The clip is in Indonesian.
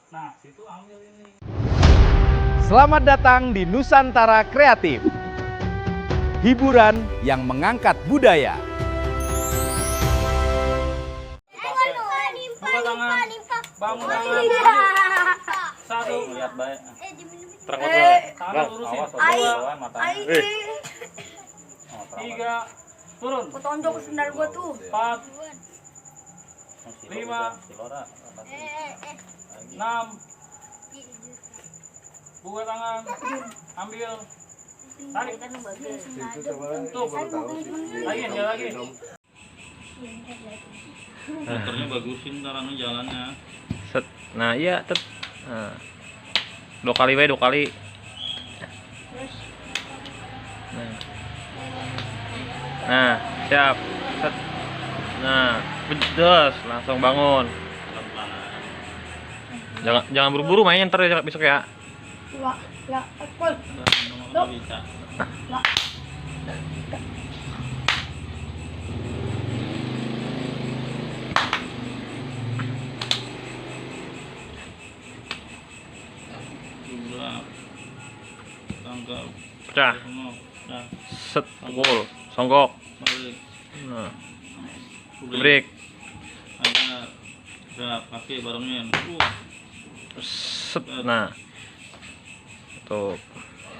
Nah, situ ambil ini. Selamat datang di Nusantara Kreatif. Hiburan yang mengangkat budaya. Buka tangan. Bangun tangan. Satu. Lihat baik. Tangan lurusin. Dua. Tiga. Turun. Tonjok sendal gua tuh. 4. 5. 6. Buka tangan. Ambil. Tarik. Tutup. Lagi, lagi. Motornya bagusin caranya jalannya. Set. Nah, iya, Nah. 2 kali. Nah, siap. Set. Nah, bedes, langsung bangun. Jangan buru-buru mainnya, ntar ya, besok ya. Bisa. Tangkap. Pecah. Nah, Set, pukul, songgok. balik. Nah. Break. Ada. Gerak kaki barengin. Set. Nah. Tuh.